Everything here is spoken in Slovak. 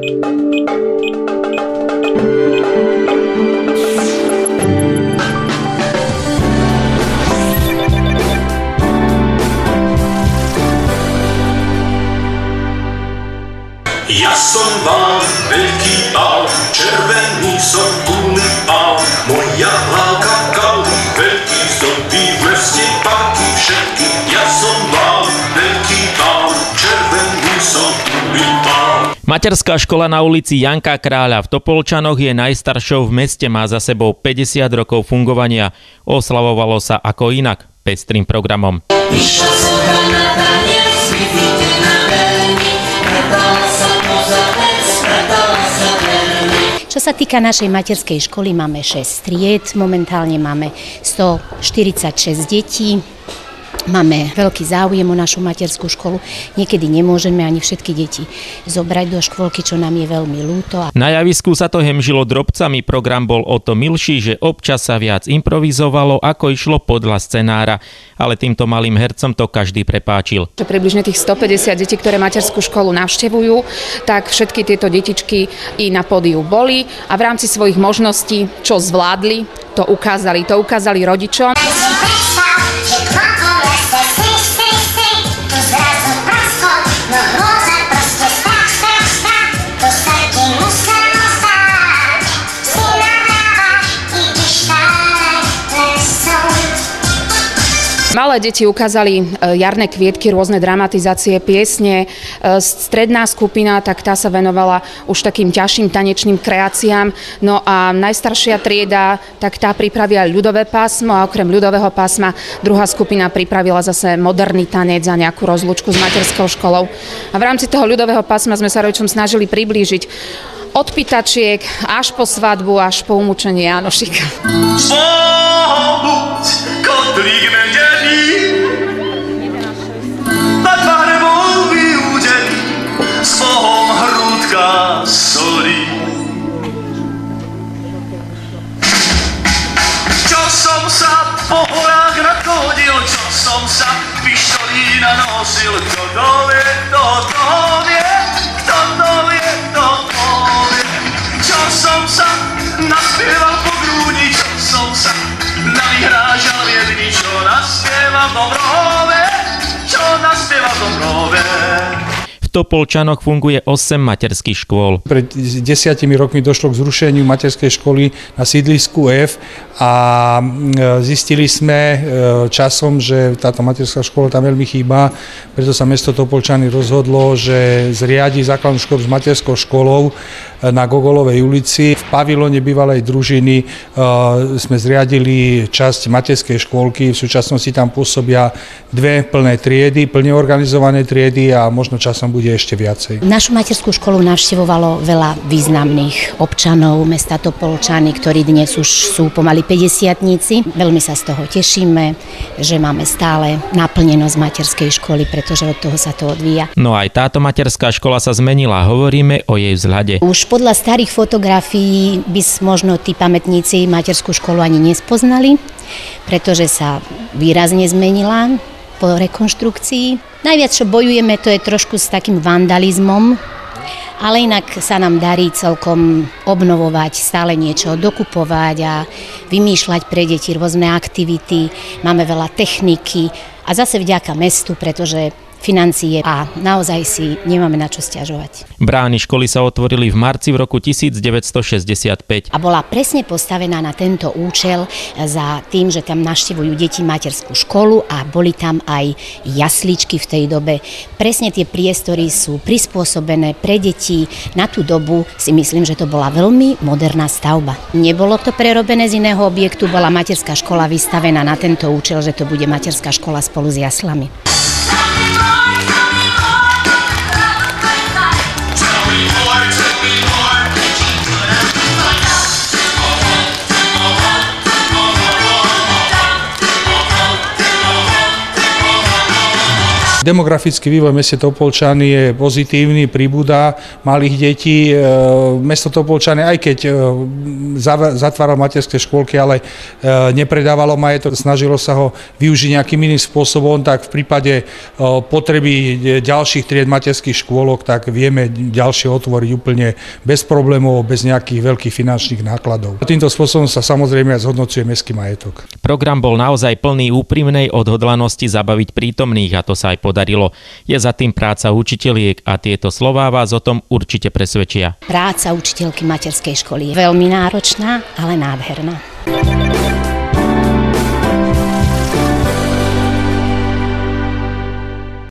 Ja som vám veľký pál, červený som tulipán, moja hlavka kalí, veľký zombie v meste páky všetky. Ja som vám veľký pál, červený som tulipán. Materská škola na ulici Janka Kráľa v Topolčanoch je najstaršou v meste, má za sebou 50 rokov fungovania. Oslavovalo sa ako inak, pestrým programom. Čo sa týka našej materskej školy, máme 6 tried, momentálne máme 146 detí. Máme veľký záujem o našu materskú školu. Niekedy nemôžeme ani všetky deti zobrať do škôlky, čo nám je veľmi ľúto. Na javisku sa to hemžilo drobcami, program bol o to milší, že občas sa viac improvizovalo, ako išlo podľa scenára. Ale týmto malým hercom to každý prepáčil. Približne tých 150 detí, ktoré materskú školu navštevujú, tak všetky tieto detičky i na pódiu boli a v rámci svojich možností, čo zvládli, to ukázali rodičom. Malé deti ukázali jarné kvietky, rôzne dramatizácie, piesne. Stredná skupina, tak tá sa venovala už takým ťažším tanečným kreáciám. No a najstaršia trieda, tak tá pripravila ľudové pásmo a okrem ľudového pásma druhá skupina pripravila zase moderný tanec a nejakú rozlúčku s materskou školou. A v rámci toho ľudového pásma sme sa rodičom snažili priblížiť od pýtačiek až po svadbu, až po umúčenie Jánošika. Kotlík medený, na tvare bol vyúdený, s Bohom hrúdka solí. Čo som sa po horách nadchodil, čo som sa pištolí nanosil, kto to vie, kto to vie, kto to vie, kto to vie. Čo som sa naspieval po grúdi, čo som sa navyhrážal v jedni, čo naspieval v Dobrove, čo naspieval v Dobrove. V Topolčanoch funguje 8 materských škôl. Pred 10 rokmi došlo k zrušeniu materskej školy na sídlisku F a zistili sme časom, že táto materská škola tam veľmi chýba, preto sa mesto Topolčany rozhodlo, že zriadi základnú školu s materskou školou na Gogolovej ulici. V pavilóne bývalej družiny sme zriadili časť materskej škôlky, v súčasnosti tam pôsobia 2 plné triedy, plne organizované triedy a možno časom bude ešte viacej. Našu materskú školu navštevovalo veľa významných občanov mesta Topolčany, ktorí dnes už sú pomaly 50-tníci. Veľmi sa z toho tešíme, že máme stále naplnenosť materskej školy, pretože od toho sa to odvíja. No aj táto materská škola sa zmenila, hovoríme o jej vzhľade. Už podľa starých fotografií by možno tí pamätníci materskú školu ani nespoznali, pretože sa výrazne zmenila po rekonštrukcii. Najviac, čo bojujeme, to je trošku s takým vandalizmom, ale inak sa nám darí celkom obnovovať, stále niečo dokupovať a vymýšľať pre deti rôzne aktivity. Máme veľa techniky a zase vďaka mestu, pretože financie a naozaj si nemáme na čo sťažovať. Brány školy sa otvorili v marci v roku 1965. A bola presne postavená na tento účel za tým, že tam navštevujú deti materskú školu a boli tam aj jasličky v tej dobe. Presne tie priestory sú prispôsobené pre deti. Na tú dobu si myslím, že to bola veľmi moderná stavba. Nebolo to prerobené z iného objektu, bola materská škola vystavená na tento účel, že to bude materská škola spolu s jaslami. Demografický vývoj v meste Topolčany je pozitívny, pribúda malých detí. Mesto Topolčany, aj keď zatváralo materské škôlky, ale nepredávalo majetok, snažilo sa ho využiť nejakým iným spôsobom, tak v prípade potreby ďalších tried materských škôlok, tak vieme ďalšie otvoriť úplne bez problémov, bez nejakých veľkých finančných nákladov. Týmto spôsobom sa samozrejme aj zhodnocuje mestský majetok. Program bol naozaj plný úprimnej odhodlanosti zabaviť prítomných a to sa aj podarilo. Je za tým práca učiteľiek a tieto slová vás o tom určite presvedčia. Práca učiteľky materskej školy je veľmi náročná, ale nádherná.